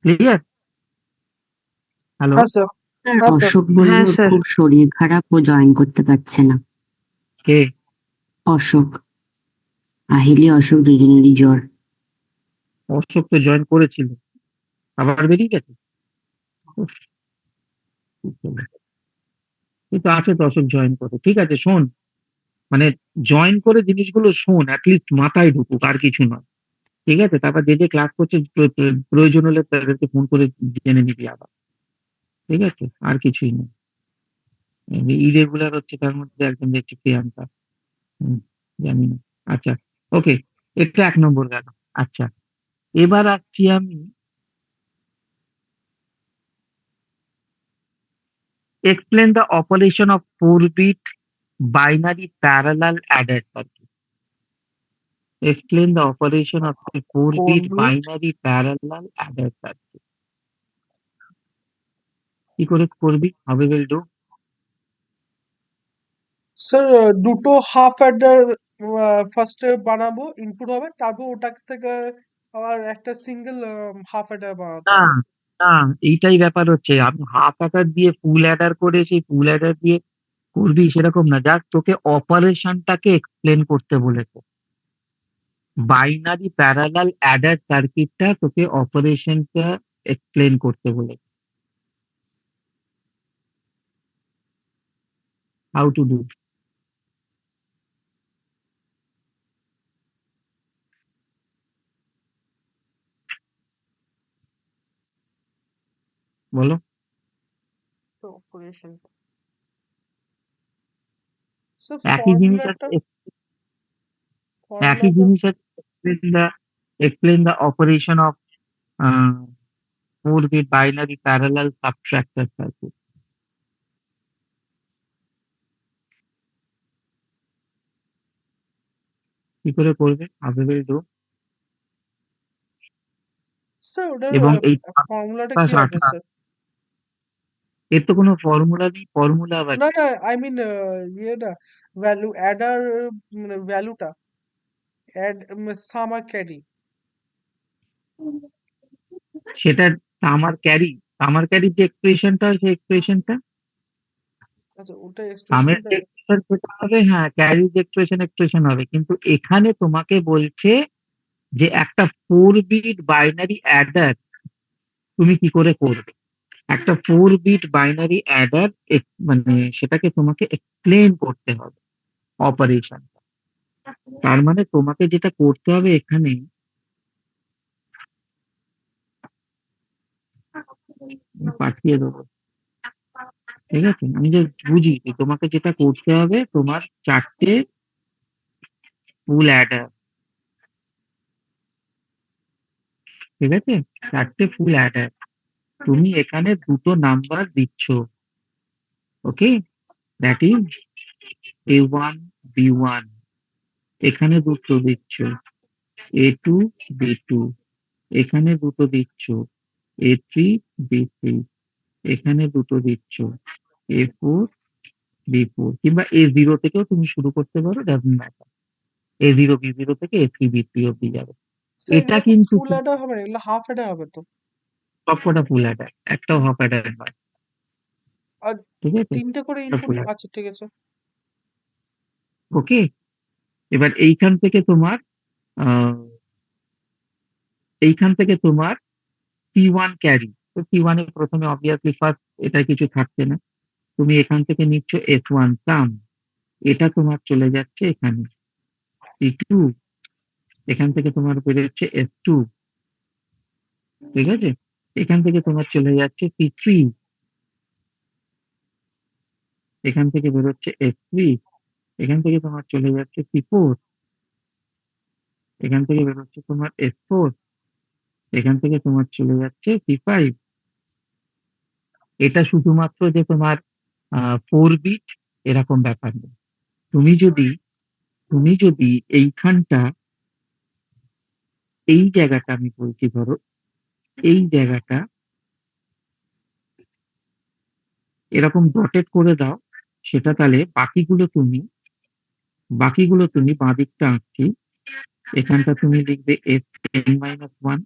Clear? Hello? হ্যাঁ sir. Sir, হ্যাঁ sir. Ashok বলল হ্যাঁ ওর স্যার। খুব শরীর খারাপ, ও জয়েন করতে পারছে না। কে? অশোক, আহিলি অশোক দুজনেরই জ্বর। অশোক তো জয়েন করেছিল, আবার বেরিয়ে গেছে। উফ, কি বলবো। কিন্তু আছে তো অশোক জয়েন করে, ঠিক আছে শোন, মানে জয়েন করে জিনিসগুলো শোন, অ্যাটলিস্ট মাথায় ঢুকুক, আর কিছু নয়। ঠিক আছে, তারপর যে যে ক্লাস করছে প্রয়োজন হলে তাদেরকে ফোন করে জেনে নিবি আবার। ঠিক আছে, আর কিছুই না। ইরেগুলার হচ্ছে তার মধ্যে একজন দেখছি প্রিয়াঙ্কা। হুম, জানি না। আচ্ছা, ওকে, এটা 1 নম্বর গেল। আচ্ছা, এবার আসছি আমি explain the operation of 4 bit binary parallel adder circuit. Explain the operation of a 4 bit 4 bit binary parallel adder circuit. কি করে করবি, হাউ উইল ডু? স্যার, দুটো হাফ অ্যাডার ফার্স্টে বানাবো, ইনপুট হবে, তারপর ওটা থেকে আবার একটা সিঙ্গেল হাফ অ্যাডার বানাতে না, হবে। না, এইটাই ব্যাপার হচ্ছে, আমি হাফ অ্যাডার দিয়ে ফুল অ্যাডার করে সেই ফুল অ্যাডার দিয়ে করবি সেরকম না, জাস্ট তোকে অপারেশনটাকে এক্সপ্লেন করতে বলেছে। বাইনারি প্যারালাল অ্যাডার সার্কিটটা তোকে অপারেশনটা এক্সপ্লেন করতে বলেছে, হাউ টু ডু। বলো। তো অপারেশন স্যার, একই জিনিস ফর্মুলাটা আছে, ফর্মুলা একই জিনিস আছে, explain the operation of 4 bit binary parallel subtractor circuit. কি করে করবে, হাউ উইল ডু? স্যার, ওটার এবং এই ফর্মুলাটা কি 7, হবে 8, স্যার? এর তো কোনো ফর্মুলা নেই, ফর্মুলা আবার না কি? না, আই মিন ইয়েটা, ভ্যালু অ্যাডার, মানে ভ্যালুটা অ্যাড, সামার ক্যারি। সেটা তামার ক্যারির যে এক্সপ্রেশনটা হয় সেই এক্সপ্রেশনটা, আচ্ছা, ওটা সামের এক্সপ্রেশনটা। যে এক্সপ্রেশন সেটা হবে, হ্যাঁ, ক্যারির যে এক্সপ্রেশন এক্সপ্রেশন হবে, কিন্তু এখানে তোমাকে বলছে যে একটা 4 বিট বাইনারি অ্যাডার তুমি কি করে করবে। একটা 4 বিট বাইনারি অ্যাডার, মানে সেটাকে তোমাকে এক্সপ্লেন করতে হবে অপারেশন। তার মানে তোমাকে যেটা করতে হবে এখানে, আমি পাঠিয়ে দেবো, ঠিক আছে, আমি যে বুঝি যে তোমাকে যেটা করতে হবে, তোমার 4টে ফুল অ্যাডার, ঠিক আছে, 4টে ফুল অ্যাডার, তুমি এখানে দুটো নাম্বার দিচ্ছ, ওকে, দ্যাট ইজ A1 B1, এখানে দুটো দিচ্ছ A2 B2, এখানে দুটো দিচ্ছ A3 B3, এখানে দুটো দিচ্ছ A4 B4, কিংবা A0 থেকেও তুমি শুরু করতে পারো, ডাজন্ট ম্যাটার। A0 B0 থেকে A3 B3 অব্দি যাবে। স্যার, এটা এগুলো তো কিন্তু ফুল অ্যাডার হবে না, এগুলো হাফ অ্যাডার হবে তো। সবকটা ফুল অ্যাডার, একটাও হাফ অ্যাডার নয়, আর ঠিক আছে, তিনটে করে সবটা ইনপুট, ফুল অ্যাডার। আচ্ছা ঠিক আছে। ওকে, এবার আহ, এইখান থেকে তোমার P1 ক্যারি, তো P1 এ প্রথমে অবভিয়াসলি ফার্স্ট এটা কিছু থাকছে না, তুমি এখান থেকে নিচ্ছ S1 সাম, এটা তোমার চলে যাচ্ছে এখানে P2, এখান থেকে তোমার বেরোচ্ছে S2, ঠিক আছে, এখান থেকে তোমার চলে যাচ্ছে P3, এখান থেকে বেরোচ্ছে S3, এখান থেকে তোমার চলে যাচ্ছে P4, এখান থেকে বেরোচ্ছে তোমার S4, এখান থেকে তোমার চলে যাচ্ছে P5। এটা শুধুমাত্র যে তোমার 4 বিট এরকম ব্যাপার নেই। তুমি যদি তুমি যদি এইখানটা, এই জায়গাটা আমি বলছি, ধরো এই জায়গাটা এরকম ডটেড করে দাও, সেটা তাহলে বাকিগুলো তুমি বাঁ দিকটা আঁকছি, এখানটা তুমি লিখবে S10-1,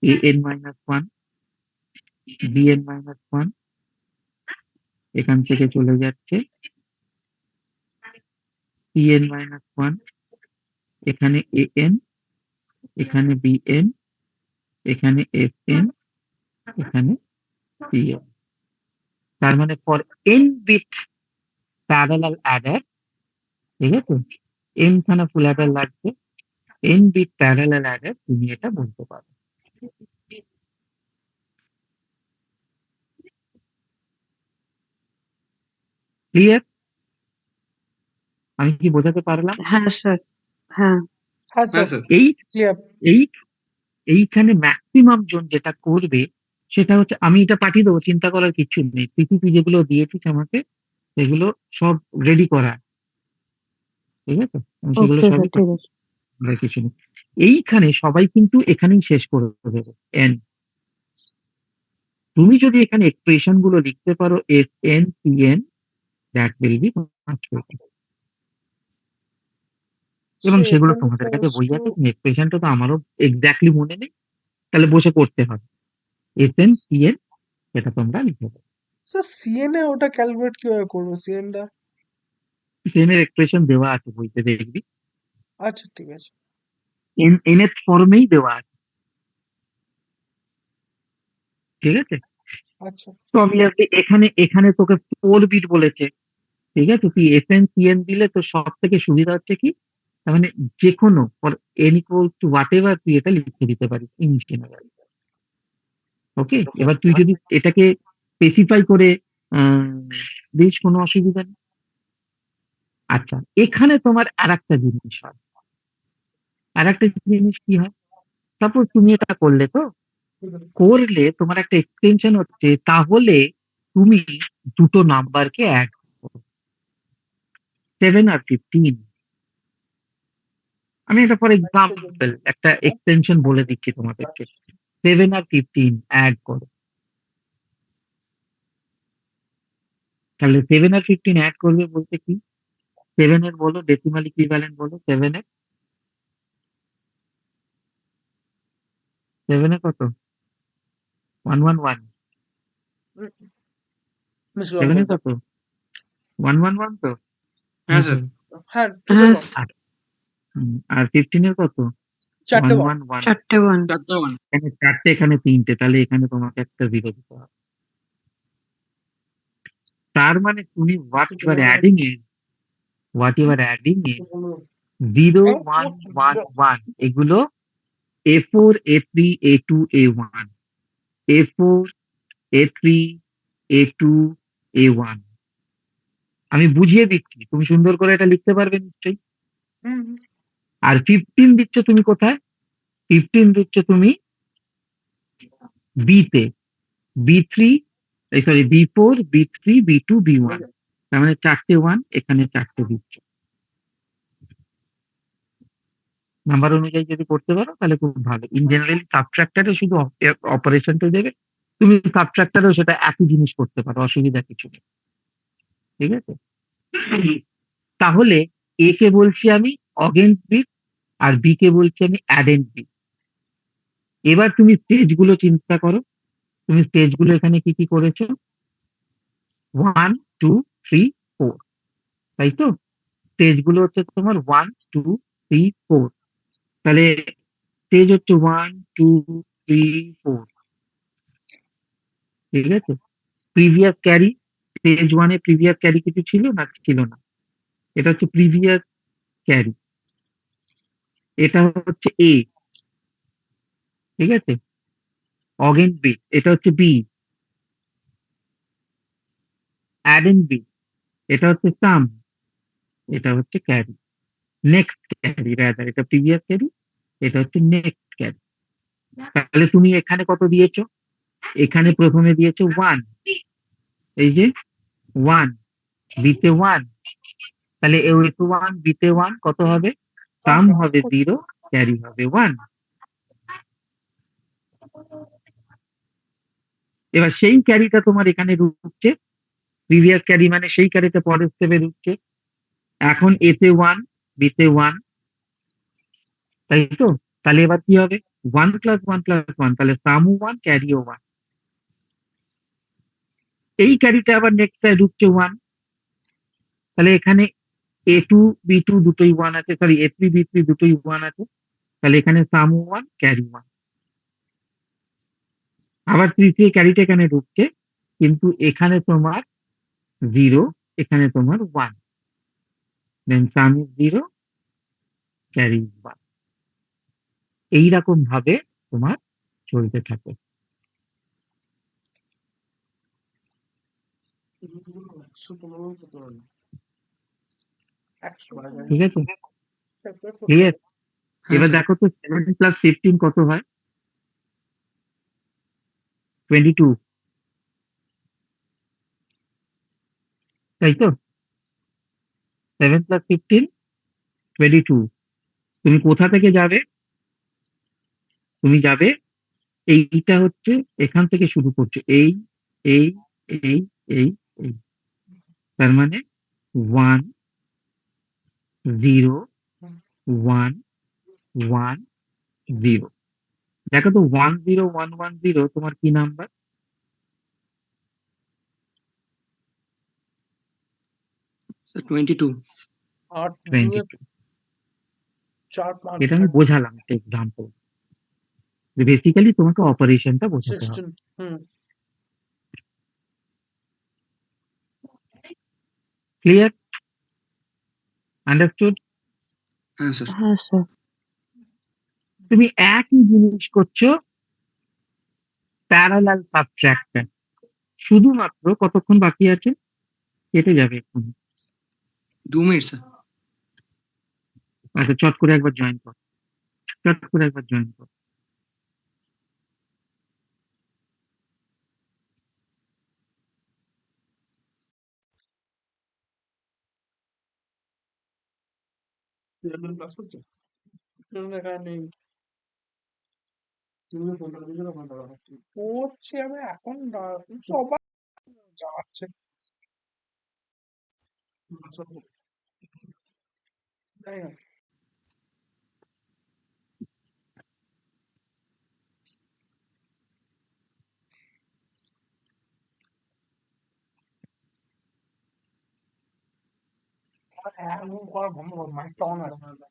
an minus 1, bn minus 1, এখান থেকে চলে যাচ্ছে cn minus 1, এখানে an, এখানে bn, এখানে fn, এখানে cn। তার মানে for n bit parallel adder, ঠিক আছে, n খানা ফুল অ্যাডার লাগবে, n বিট প্যারালাল অ্যাডার তুমি এটা বলতে পারো। ক্লিয়ার? আমি কি বোঝাতে পারলাম? হ্যাঁ স্যার, হ্যাঁ। হ্যাঁ হ্যাঁ স্যার, স্যার। এই ক্লিয়ার। এই এইখানে ম্যাক্সিমাম জন যেটা করবে সেটা হচ্ছে, আমি এটা পাঠিয়ে দেবো, চিন্তা করার কিছু নেই। পৃথিবী যেগুলো দিয়েছিস আমাকে সেগুলো সব রেডি করা, ঠিক আছে, আমি সেগুলো ওকে স্যার, সবই ঠিক আছে। করার কিছু নেই। এইখানে সবাই কিন্তু এখানেই শেষ করে দেবে এন। তুমি যদি এখানে এক্সপ্রেশন গুলো লিখতে পারো S N C N, that will be much better. এবং সে সেগুলো SN তোমাদের কাছে equals বই to আছে, তুমি এক্সপ্রেশনটা তো আমারও এক্স্যাক্টলি মনে নেই, তাহলে বসে করতে হবে। এস এন সি এন সেটা তোমরা লিখে দেবে। স্যার CN এ ওটা ক্যালকুলেট কিভাবে করবো CN টা? এন এর এক্সপ্রেশন দেওয়া আছে বইতে, দেখবি আচ্ছা ঠিক আছে। এন এন এর ফর্মেই দেওয়া আছে, ঠিক আছে। আচ্ছা তো অবভিয়াসলি এখানে এখানে তোকে 4 বিট বলেছে, ঠিক আছে, তুই এস এন সি এন দিলে তো সব থেকে সুবিধা হচ্ছে কি, তার মানে যে কোনো for N equals to what ever তুই এটা লিখে দিতে পারিস ইন জেনারেল। ওকে, এবার তুই যদি এটাকে স্পেসিফাই করে দিস, কোনো অসুবিধা নেই। আচ্ছা, এখানে তোমার আরেকটা জিনিস হয়, আরেকটা জিনিস কি হয়, সাপোজ তুমি এটা করলে, তো করলে তোমার একটা এক্সটেনশন হচ্ছে, তাহলে তুমি দুটো নাম্বারকে অ্যাড করো, 7 আর 15। আমি এটা ফর এক্সাম্পল একটা এক্সটেনশন বলে দিচ্ছি তোমাদেরকে, 7 আর 15 অ্যাড করো। তাহলে 7 আর 15 অ্যাড করবে বলতে কি, 7 এর বলো ডেসিমাল ইকুইভ্যালেন্ট বলো, 7 এর, 7 এ কত, 111, মিস 7 এ কত, 111 তো, হ্যাঁ স্যার। হ্যাঁ টোটাল হ্যাঁ, আর 15 এর কত, চারটে ওয়ান। 111। 4টে 1। 4টা 1। এখানে 4টে, এখানে 3টে, তাহলে এখানে তোমাকে একটা 0 দিতে হবে। তার মানে তুমি what you are adding a, what you are adding a 0 1 1 1, এগুলো A4 A3 A2 A1, A4 A3 A2 A1। আমি বুঝিয়ে দিচ্ছি, তুমি সুন্দর করে এটা লিখতে পারবে নিশ্চয়ই। আর 15 দিচ্ছ তুমি কোথায়, 15 দিচ্ছ তুমি বি তে, B3, sorry B4 B3 B2 B1, তার মানে 4টে 1, এখানে 4টে দিচ্ছ। নাম্বার অনুযায়ী যদি করতে পারো তাহলে খুব ভালো। ইন জেনারেলি সাবট্রাক্টরে শুধু অপারেশনটা দেবে, তুমি সাবট্রাক্টরেও সেটা একই জিনিস করতে পারো, অসুবিধা কিছু নেই, ঠিক আছে। তাহলে এ কে বলছি আমি অগেন্স বিট, আর বি কে বলছি আমি অ্যাডেন্ট বিট। এবার তুমি স্টেজ গুলো চিন্তা করো, তুমি স্টেজ গুলো এখানে কি কি করেছো, 1 2 3 4, তাই তো। স্টেজ গুলো হচ্ছে তোমার 1 2 3 4, তাহলে স্টেজ হচ্ছে 1 2 3 4, ঠিক আছে। প্রিভিয়াস ক্যারি, স্টেজ 1 এ প্রিভিয়াস ক্যারি কিছু ছিল না, ছিল না, এটা হচ্ছে প্রিভিয়াস ক্যারি, এটা হচ্ছে এ, ঠিক আছে। অগেন্স বিট এটা হচ্ছে বি, অ্যাডেন্ট বিট এটা হচ্ছে সাম, এটা হচ্ছে ক্যারি, নেক্সট ক্যারি রাদার, এটা প্রিভিয়াস ক্যারি, এটা হচ্ছে নেক্সট ক্যারি। তাহলে তুমি এখানে কত দিয়েছো, এখানে প্রথমে দিয়েছো 1, এই যে 1, বিতে 1, তাহলে এ 1 বিতে 1 কত হবে, সাম হবে 0, ক্যারি হবে 1। এবার সেই ক্যারিটা তোমার এখানে ঢুকছে, প্রিভিয়াস ক্যারি মানে সেই ক্যারিটা পরের স্টেপে ঢুকছে। এখন এতে 1 বিতে 1, তাই তো। তাহলে এবার কি হবে, 1 প্লাস 1 প্লাস 1, তাহলে সামও 1 ক্যারিও 1। এই ক্যারিটা আবার নেক্সট সাইড ঢুকছে 1, তাহলে এখানে A2 B2 দুটোই 1 আছে, সরি A3 B3 দুটোই 1 আছে, তাহলে এখানে সামও 1 ক্যারি 1। আবার 3 ক্যারিটা এখানে ঢুকছে, কিন্তু এখানে তোমার 0, এখানে তোমার 1, দেন সাম ইজ 0, ক্যারি 1। এইরকম ভাবে তোমার চলতে থাকে। ঠিক আছে, ক্লিয়ার? হ্যাঁ এবার স্যার। দেখো তো 7 প্লাস 15 কত হয়? 22, তাই তো? 7 প্লাস 15 22। তুমি কোথা থেকে যাবে? তুমি যাবে, এইটা হচ্ছে এখান থেকে শুরু করছো, এই এই এই এই এই, তার মানে 1 0 1 1 0। দেখো তো 1 0 1 1 0 তোমার কি নাম্বার? স্যার 22। 8 2 22। 4 5 এটা আমি বোঝালাম একটা এক্সাম্পল, বেসিক্যালি তোমাকে অপারেশনটা বোঝাতে হবে। 16 হুম ক্লিয়ার? আন্ডারস্টুড? হ্যাঁ স্যার। হ্যাঁ স্যার। তুমি একই জিনিস করছো প্যারালাল সাবট্রাকশন, শুধুমাত্র কতক্ষণ বাকি আছে? কেটে যাবে এখন। 2 মিনিট স্যার। আচ্ছা, চট করে একবার জয়েন কর, চট করে একবার জয়েন কর। ক্লাস করছে এখানে নেই করছি আমি এখন সবাই যাচ্ছে তাই না এমন করা বন্ধ কর মাইকটা অন আছে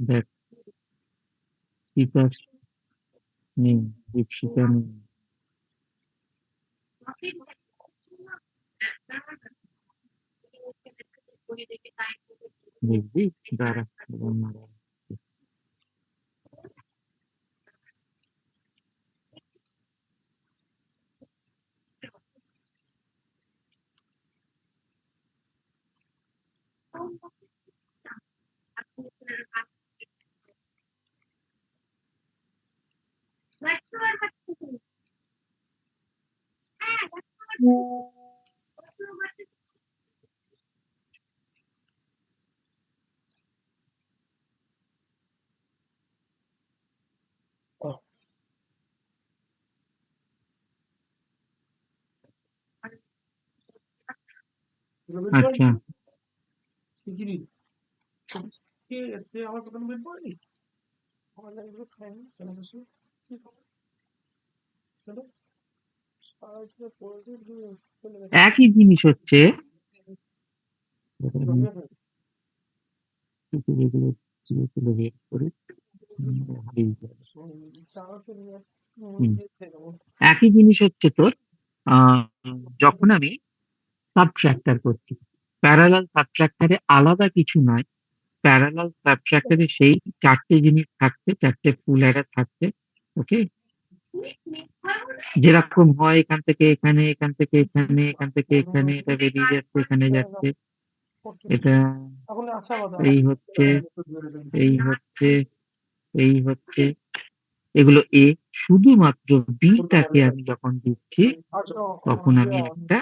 দেখ, বিকাশ নেই, দীপশিকা নেই, দেখবি? দাঁড়া, এবার মারা। আচ্ছা, খিচুড়ি কে তুই আমার কথা বের করলি আমার লাগলো খাইনি চলে বসে কি খবর চলো আজকে পড়ে দিয়ে চলে গেছে একই জিনিস হচ্ছে, যেগুলো বের করে হারিয়ে যাবে। চাওয়াতে নিয়ে হুম। একই জিনিস হচ্ছে তোর আহ, যখন আমি সাবট্রাক্টর করছি, প্যারালাল সাবট্রাক্টরে আলাদা কিছু নয়, প্যারালাল সাবট্রাক্টরে সেই চারটে জিনিস থাকছে, চারটে ফুল অ্যাডার থাকছে। ওকে, যেরকম হয় এখান থেকে এখানে, এখান থেকে এখানে, এখান থেকে এখানে, এটা বেরিয়ে যাচ্ছে, এখানে যাচ্ছে, এটা এখন আসা কথা এই হচ্ছে, এই হচ্ছে, এই হচ্ছে, এগুলো এ। শুধুমাত্র বিটাকে আমি যখন দিচ্ছি তখন আমি একটা,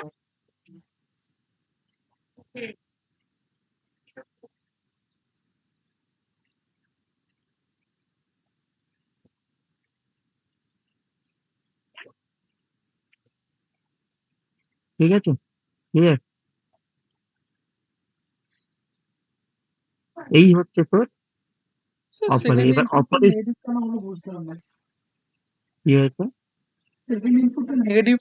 ঠিক আছে, ঠিক আছে, এই হচ্ছে তোর অপারে। সেকেন্ড এবার ইনপুটটা অপারে নেগেটিভ কেন হলো বুঝলাম না। কি হয়েছে, সেকেন্ড ইনপুটটা নেগেটিভ।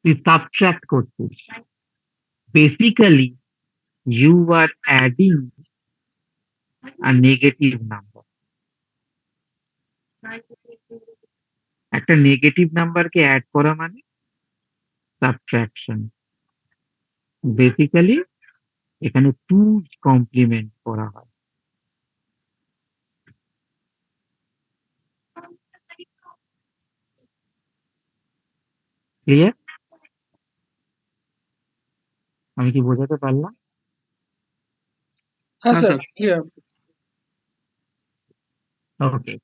তুই সাবট্রাক্ট করছিস, basically you are adding a negative number. একটা নেগেটিভ নাম্বারকে অ্যাড করা মানে সাবট্রাকশন। বেসিক্যালি এখানে টু কমপ্লিমেন্ট করা হয়। ক্লিয়ার? আমি কি বোঝাতে পারলাম? হ্যাঁ হ্যাঁ স্যার, স্যার। ক্লিয়ার। ওকে,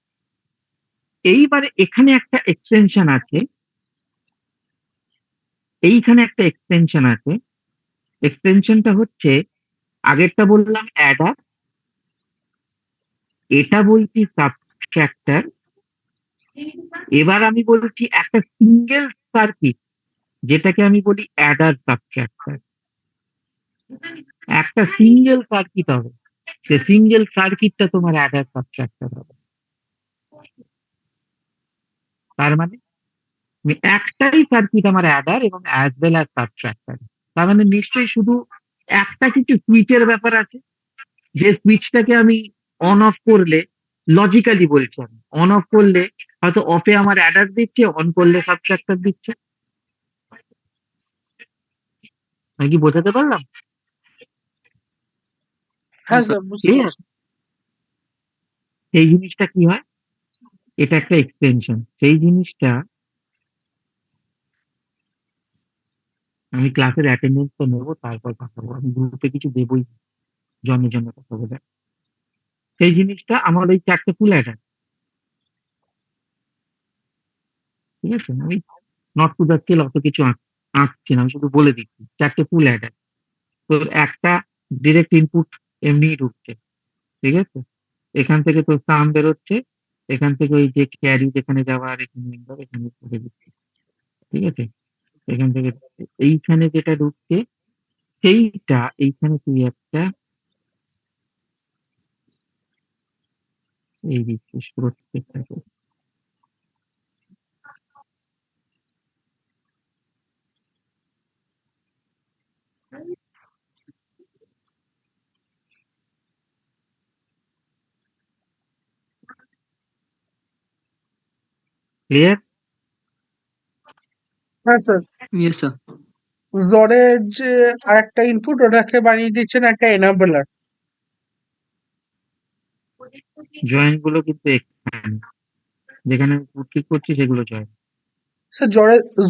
এইবারে এখানে একটা এক্সটেনশন আছে, এইখানে একটা এক্সটেনশন আছে। এক্সটেনশনটা হচ্ছে, আগেরটা বললাম অ্যাডার, এটা বলছি সাবট্রাক্টর। এবার আমি বলছি একটা সিঙ্গেল সার্কিট, যেটাকে আমি বলি অ্যাডার সাবট্রাক্টর। একটা সিঙ্গেল সার্কিট হবে, সে সিঙ্গেল সার্কিটটা তোমার অ্যাডার সাবট্রাক্টর হবে। তার মানে আমি একটাই সার্কিট আমার অ্যাডার এবং অ্যাজ ওয়েল অ্যাজ সাবট্রাক্টর। তার মানে নিশ্চয়ই শুধু একটা কিছু সুইচের ব্যাপার আছে, যে সুইচটাকে আমি অন অফ করলে, লজিক্যালি বলছি আমি, অন অফ করলে হয়তো অফে আমার অ্যাডার দিচ্ছে, অন করলে সাবট্রাক্টর দিচ্ছে। আমি কি বোঝাতে পারলাম? হ্যাঁ হ্যাঁ স্যার। স্যার, বুঝতে ক্লিয়ার? পারছি। সেই জিনিসটা কি হয়, এটা একটা এক্সটেনশন। সেই জিনিসটা আমি ক্লাসের অ্যাটেন্ডেন্সটা নেবো, তারপর কথা বলবো। আমি গ্রুপে কিছু দেবই, জনে জনে কথা বলে। সেই জিনিসটা আমার ওই চারটে ফুল অ্যাডার, ঠিক আছে? আমি নট টু দ্য স্কেল অত কিছু আঁকছি না, আমি শুধু বলে দিচ্ছি চারটে ফুল অ্যাডার। তোর একটা ডিরেক্ট ইনপুট এমনিই ঢুকছে, ঠিক আছে? এখান থেকে তোর সাম বেরোচ্ছে, এখান থেকে ওই যে ক্যারি যেখানে যাওয়া আর এখানে ইনভার, এখানে করে দিচ্ছে, ঠিক আছে? এখান থেকে এইখানে যেটা ঢুকছে সেইটা, এইখানে তুই একটা এই দিচ্ছিস প্রত্যেকটাকে। ক্লিয়ার? হ্যাঁ স্যার, ইয়েস স্যার। জরের যে আরেকটা ইনপুট ওটাকে বানিয়ে দিচ্ছেন একটা এনাবেলার। জয়েন্ট গুলো কিন্তু এখানে, যেখানে ঠিক করছি সেগুলো জয়েন্ট। স্যার,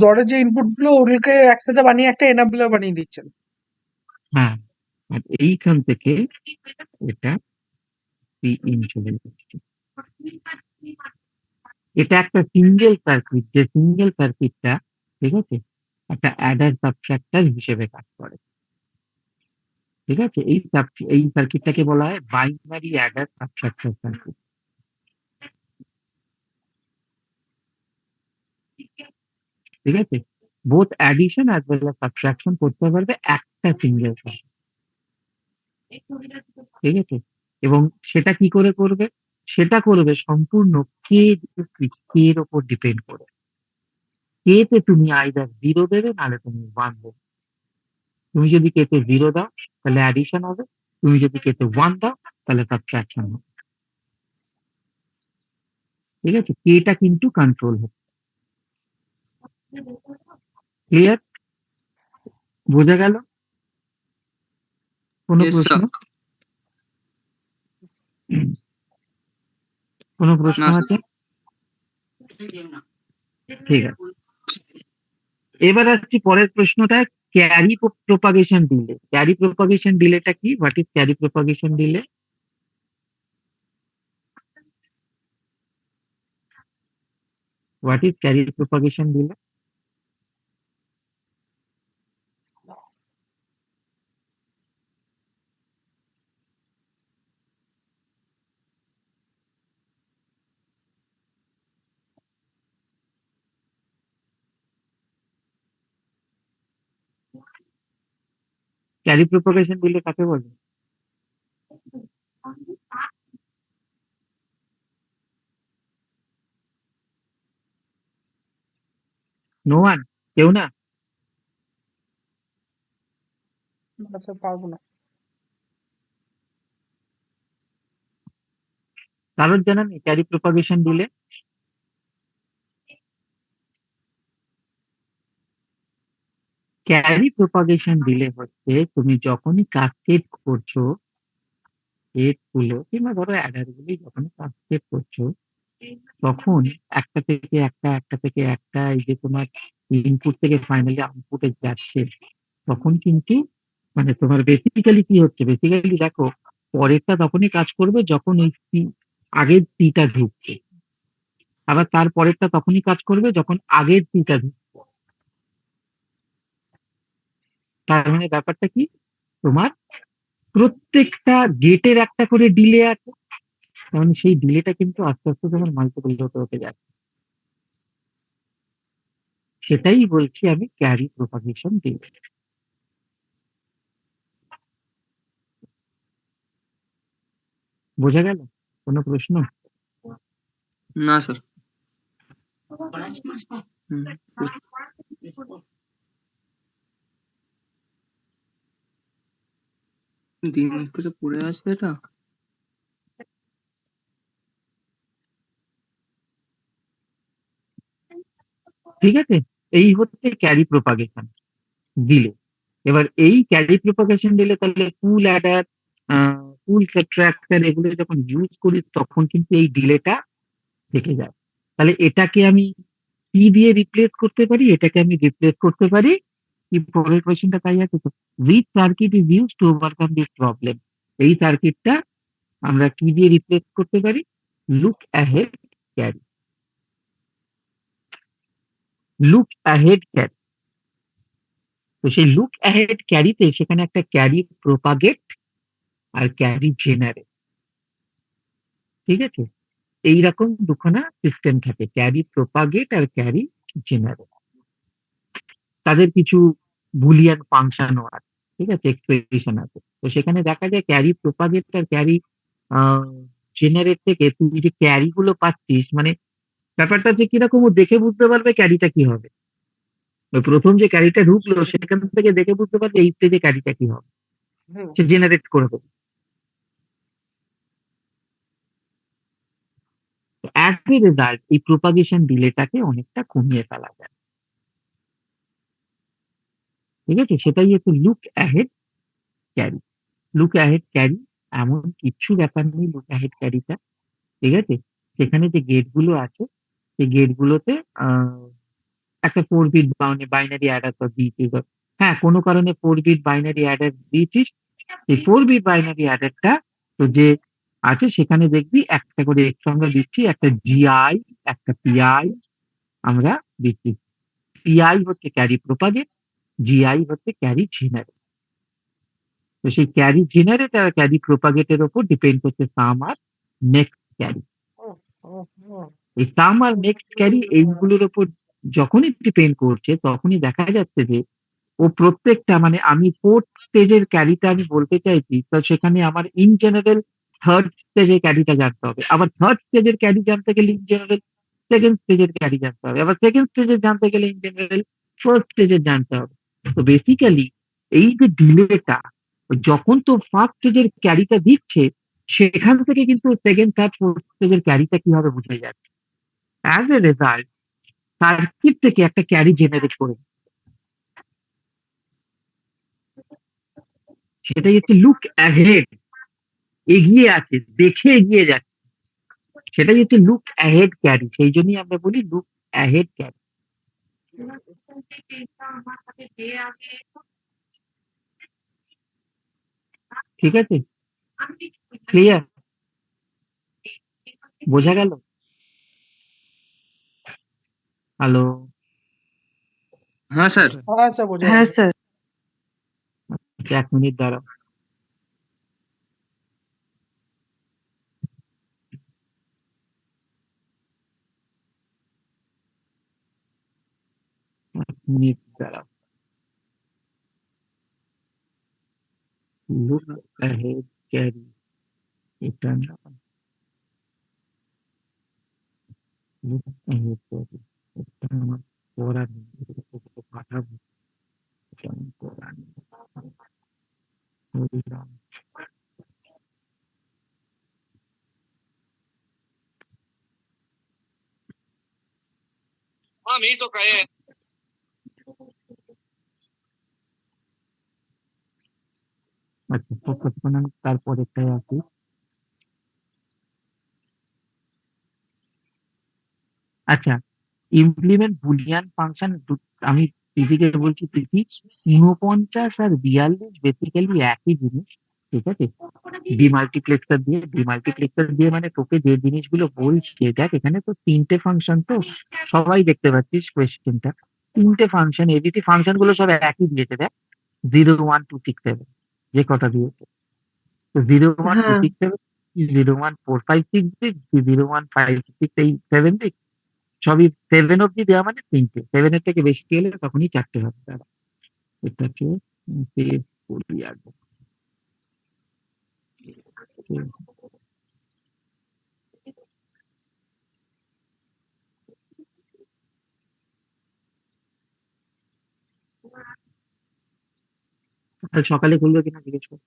জরের যে ইনপুট গুলো ওগুলোকে একসাথে বানিয়ে একটা এনাবেলার বানিয়ে দিচ্ছেন। হ্যাঁ, আর এইখান থেকে এটা পি ইন চলে যাচ্ছে। এটা একটা সিঙ্গেল সার্কিট, যে সিঙ্গেল সার্কিটটা, ঠিক আছে, একটা অ্যাডার সাবট্রাক্টর হিসেবে কাজ করে। ঠিক আছে, এই সার্কিটটাকে বলা হয় বাইনারি অ্যাডার সাবট্রাক্টর সার্কিট। ঠিক আছে, both addition as well as subtraction করতে পারবে একটা সিঙ্গেল সার্কিট। ঠিক আছে, এবং সেটা কি করে করবে, সেটা করবে সম্পূর্ণ কে, কে এর ওপর ডিপেন্ড করে। কে তে তুমি আইদার জিরো দেবে, নাহলে তুমি ওয়ান দেবে। তুমি যদি কে তে জিরো দাও তাহলে অ্যাডিশন হবে, তুমি যদি কে তে ওয়ান দাও তাহলে সাবট্রাকশন হবে। ঠিক আছে, কেটা কিন্তু কন্ট্রোল হচ্ছে। ক্লিয়ার? বোঝা গেল? কোনো Yes, প্রশ্ন? sir. কোনো প্রশ্ন না, আছে? sir. ঠিক আছে, এবার আসছি পরের প্রশ্নটা। Carry propagation delay. Carry propagation ডিলেটা কি? What is carry propagation delay? What is carry propagation delay? Carry propagation delay কাকে বলে? No one? কেউ না? না স্যার, পারবো না। কারোর জানা নেই carry propagation delay? Carry propagation delay হচ্ছে তুমি যখনই কাসকেড করছো, এড গুলো কিংবা ধরো অ্যাডার গুলি যখনই কাসকেড করছো, তখন একটা থেকে একটা, একটা থেকে একটা, এই যে তোমার ইনপুট থেকে ফাইনালি আউটপুটে যাচ্ছে, তখন কিন্তু মানে তোমার বেসিক্যালি কি হচ্ছে, বেসিক্যালি দেখো, পরেরটা তখনই কাজ করবে যখন ওই আগের টা ঢুকছে, আবার তার পরেরটা তখনই কাজ করবে যখন আগের টা ঢুকছে। তার মানে ব্যাপারটা কি, তোমার প্রত্যেকটা গেটের একটা করে ডিলে আছে, তার মানে সেই ডিলেটা কিন্তু আস্তে আস্তে তোমার মাল্টিপল হতে হতে যাচ্ছে। সেটাই বলছি আমি ক্যারি প্রোপাগেশন ডিলে। বোঝা গেল? কোনো প্রশ্ন? না, sir. হুম, দিন থেকে পড়ে আছে এটা। ঠিক আছে, এই হচ্ছে ক্যারি প্রোপাগেশন ডিলে। এবার এই ক্যারি প্রোপাগেশন দিলে তাহলে কুল অ্যাডার, কুল সাবট্রাক্টর এগুলো যখন ইউজ করি তখন কিন্তু এই ডিলেটা থেকে যায়। তাহলে এটাকে আমি কি দিয়ে রিপ্লেস করতে পারি? এটাকে আমি রিপ্লেস করতে পারি কি, পরের কোয়েশ্চেনটা তাই আছে তো, which circuit is use to overcome this problem. এই সার্কিটটা আমরা কি দিয়ে রিপ্লেস করতে পারি? Look ahead carry. Look ahead carry. তো সেই লুক অ্যাহেড ক্যারিতে সেখানে একটা ক্যারি প্রোপাগেট আর ক্যারি জেনারেট, ঠিক আছে, এইরকম দুখানা সিস্টেম থাকে, ক্যারি প্রোপাগেট আর ক্যারি জেনারেট। তাদের কিছু বুলিয়ান ফাংশনও আছে, ঠিক আছে, এক্সপ্রেশন আছে। তো সেখানে দেখা যায় ক্যারি প্রোপাগেট আর ক্যারি জেনারেট থেকে তুই যে ক্যারি গুলো পাচ্ছিস, মানে ব্যাপারটা যে কিরকম, ও দেখে বুঝতে পারবে ক্যারিটা কি হবে। ওই প্রথম যে ক্যারিটা ঢুকলো সেখান থেকে দেখে বুঝতে পারবে এই স্টেজে ক্যারিটা কি হবে, হুম, সে জেনারেট করে দেবে। অ্যাজ এ রেজাল্ট এই প্রোপাগেশন ডিলেটাকে অনেকটা কমিয়ে ফেলা যায়। ঠিক আছে, সেটাই হচ্ছে look ahead carry. Look ahead carry এমন কিচ্ছু ব্যাপার নেই লুক অ্যাহেড ক্যারিটা, ঠিক আছে। সেখানে যে গেট গুলো আছে সেই গেট গুলোতে একটা 4 বিট বাইনারি অ্যাডার দিয়েছিস। হ্যাঁ, কোনো কারণে 4 বিট বাইনারি অ্যাডার দিয়েছিস, এই 4 বিট বাইনারি অ্যাডারটা তো যে আছে সেখানে দেখবি একটা করে এক্স আমরা দিচ্ছি, একটা জিআই, একটা পিআই আমরা দিচ্ছি। পিআই হচ্ছে ক্যারি প্রোপাগেট, জিআই হচ্ছে ক্যারি জেনারেট। তো সেই ক্যারি জেনারেট আর ক্যারি প্রোপাগেটের ওপর ডিপেন্ড করছে সাম আর নেক্সট ক্যারি। হুম, হুম, হুম, এই সাম আর নেক্সট ক্যারি এইগুলোর ওপর যখনই ডিপেন্ড করছে তখনই দেখা যাচ্ছে যে ও প্রত্যেকটা, মানে আমি ফোর্থ স্টেজের ক্যারিটা আমি বলতে চাইছি, তো সেখানে আমার ইন জেনারেল থার্ড স্টেজের ক্যারিটা জানতে হবে, আবার থার্ড স্টেজের ক্যারি জানতে গেলে ইন জেনারেল সেকেন্ড স্টেজের ক্যারি জানতে হবে, আবার সেকেন্ড স্টেজের জানতে গেলে ইন জেনারেল ফার্স্ট স্টেজের জানতে হবে। তো বেসিক্যালি এই যে ডিলেটা, যখন তো ফার্স্ট স্টেজের ক্যারিটা দিচ্ছে সেখান থেকে কিন্তু সেকেন্ড থার্ড ফোর্থ স্টেজের ক্যারিটা কি হবে বুঝে যাচ্ছে। অ্যাজ এ রেজাল্ট সার্কিট থেকে একটা ক্যারি জেনারেট করে, সেটাই হচ্ছে লুক অ্যাহেড, এগিয়ে আছে, দেখে এগিয়ে যাচ্ছে, সেটাই হচ্ছে লুক অ্যাহেড ক্যারি। সেই জন্যই আমরা বলি লুক অ্যাহেড ক্যারি। ঠিক আছে, ক্লিয়ার, বোঝা গেল? হ্যালো, হ্যাঁ স্যার। হ্যাঁ স্যার বোঝা হ্যাঁ গেছে। স্যার। 1 মিনিট দাঁড়াও। মিনিট দাঁড়াও। লুক অ্যাহেড ক্যারি, এটা না, লুক অ্যাহেড ক্যারি, এটা আমার পড়া নেই, এটা তোকে পাঠাবো, এটা আমার পড়া নেই। হরিরাম, আচ্ছা ততক্ষণ আমি তারপরেরটায় আসি। আচ্ছা, ইমপ্লিমেন্ট বুলিয়ান ফাংশন, আমি প্রীতিকে বলছি, প্রীতি 49 আর 42 বেসিক্যালি একই জিনিস, ঠিক আছে? ডিমাল্টিপ্লেক্সার দিয়ে মানে তোকে যে জিনিসগুলো বলছে, দেখ এখানে তো 3টে ফাংশন, তো সবাই দেখতে পাচ্ছিস কোয়েশ্চেনটা, 3টে ফাংশন, এবিসি ফাংশন গুলো সব একই দিয়েছে, দেখ 0 1 2 6 7 যে কটা দিয়েছে, তো 0 1 2 6 7, 0 1 4 5 6 দিক, 0 1 5 6 এই 7 দিক, সবই 7 অব্দি দেওয়া মানে 3টে, 7 এর থেকে বেশি হলে তখনই 4টে হবে। দাঁড়া, এটাকে সেভ করি আগে। কাল সকালে খুলবে কিনা জিজ্ঞেস কর।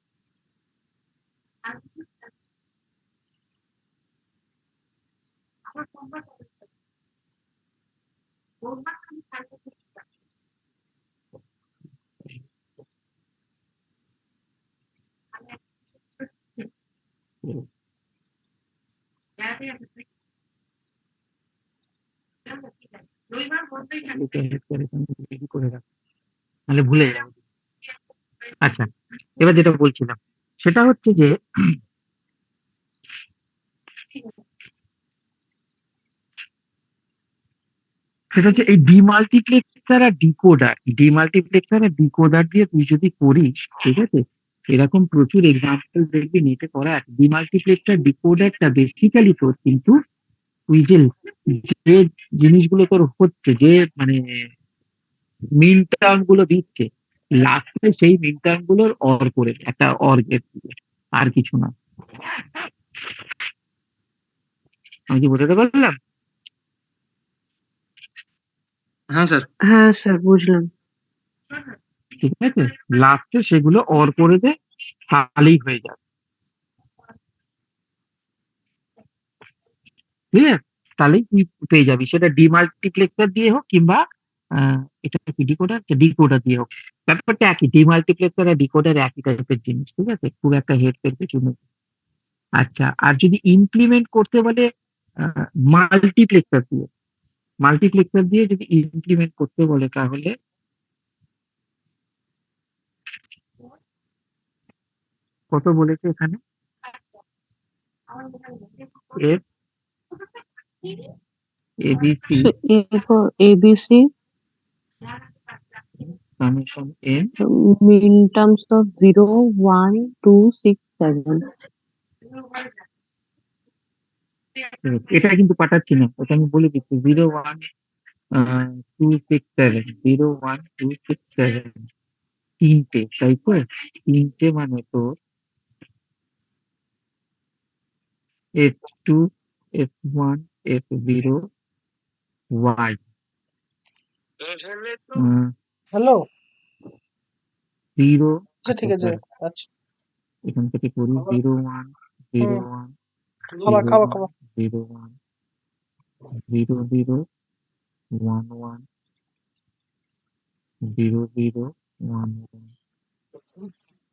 কালকে edit করে ready করে রাখ, নাহলে ভুলে যাবো। আচ্ছা, এবার যেটা বলছিলাম সেটা হচ্ছে যে সেটা হচ্ছে এই ডিমাল্টিপ্লেক্সার আর ডিকোডার দিয়ে তুই যদি করিস, ঠিক আছে, এরকম প্রচুর এক্সাম্পল দেখবি নেটে করা আছে। ডিমাল্টিপ্লেক্সার ডিকোডারটা বেসিক্যালি তোর কিন্তু তুই যে জিনিসগুলো তোর হচ্ছে, যে মানে মিন টার্ম গুলো দিচ্ছে, লাস্টে সেই মিন টার্ম গুলোর অর করে একটা অর গেট দিবে, আর কিছু না। আমি কি বোঝাতে পারলাম? হ্যাঁ স্যার। হ্যাঁ স্যার, বুঝলাম। ঠিক আছে, লাস্টে সেগুলো অর করে দে, তাহলেই হয়ে যাবে, ঠিক আছে? তাহলেই তুই পেয়ে যাবি, সেটা ডিমাল্টিপ্লেক্সার দিয়ে হোক কিংবা এটা কি ডিকোডার, ডিকোডার দিয়ে হোক, ব্যাপারটা একই। ডিমাল্টিপ্লেক্সার আর ডিকোডার একই টাইপের জিনিস, ঠিক আছে, খুব একটা হেড ফের কিছু নেই। আচ্ছা, আর যদি ইমপ্লিমেন্ট করতে বলে মাল্টিপ্লেক্সার দিয়ে, যদি ইমপ্লিমেন্ট করতে বলে, তাহলে কত বলেছে এখানে? F ABC So A for ABC, summation N, in terms of 0 1 2 6 7. এটা কিন্তু পাঠাচ্ছি না, এটা আমি বলে দিচ্ছি 0 1 2 6 7, 0 1 2 6 7, 3টে, তাই তো? 3টে মানে তো F2, F1, F0, Y, hello, 0। আচ্ছা ঠিক আছে। আচ্ছা, এখান থেকে করি 0 1 0 হুম, 1 খাবার 0 খাবার 1 খাবার 0 1 0 0 1 1 0 0 1 1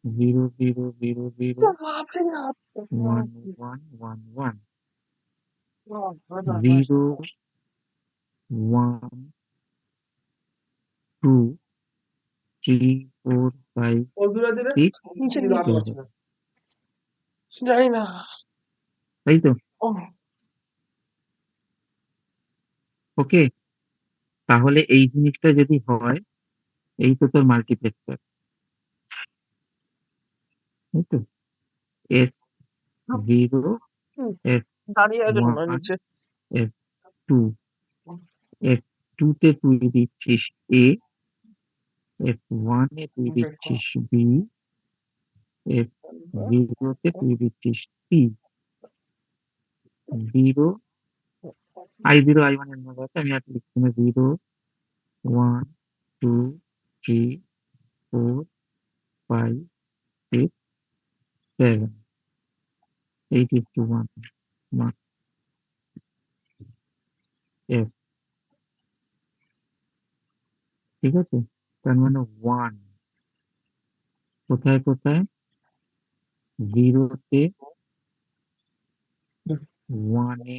0 0 0 0 1 1 1 1 0 1 2 3 4 5 6 7 জানি না। তাই তো ও, ওকে তাহলে এই জিনিসটা যদি হয় এই তো তোর মাল্টিপ্লেক্সার তাই তো এস 0 এস দাঁড়িয়ে আছে মনে হয় 1 নিচে। এস 2 এস 2 তে তুই দিচ্ছিস এ এস 1 এ তুই দিচ্ছিস বি এস 0 তে তুই দিচ্ছিস সি 0 I0 I1 এর মধ্যে আছে আমি আর লিখছি না 0 1 2 3 4 5 6 7 8 is to 1 1 F ঠিক আছে তার মানে 1 কোথায় কোথায় 0 তে 1 এ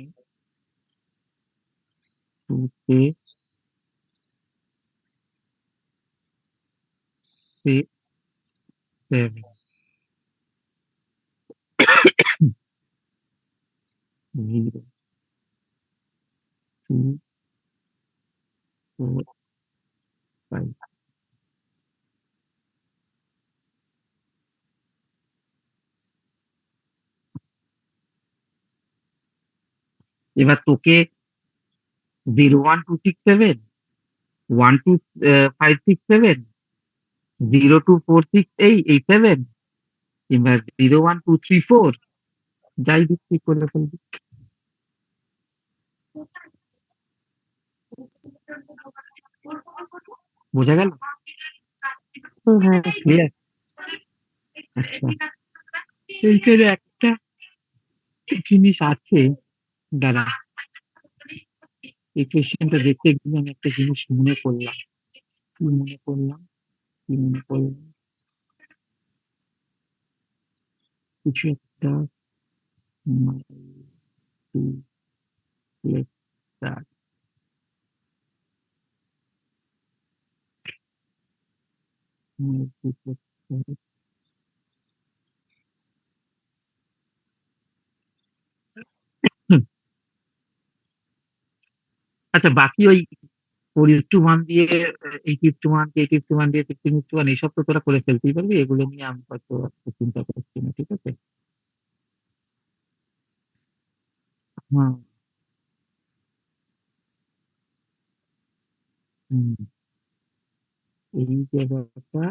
2 তে 7 0 2 4 5 এবার তোকে 0 1 2 6 7 1 2 5 6 7 0 2 4 6 8 এই 7 কিংবা 0 1 2 3 4 যাই দিচ্ছি করে ফেলবি বোঝা গেল হ্যাঁ ক্লিয়ার আচ্ছা এইখানে একটা জিনিস আছে দাঁড়া এই কোয়েশ্চেনটা দেখতে গিয়ে আমি একটা জিনিস মনে করলাম কি মনে করলাম কি মনে করলাম কিছু একটা multiplex multiplexer। হুম, আচ্ছা বাকি ওই 4:1 দিয়ে 8:1 8:1 দিয়ে 16:1 এইসব তো তোরা করে ফেলতেই পারবি এগুলো নিয়ে আমি হয়তো অত চিন্তা করছি না ঠিক আছে হ্যাঁ হুম, এই যে ব্যাপারটা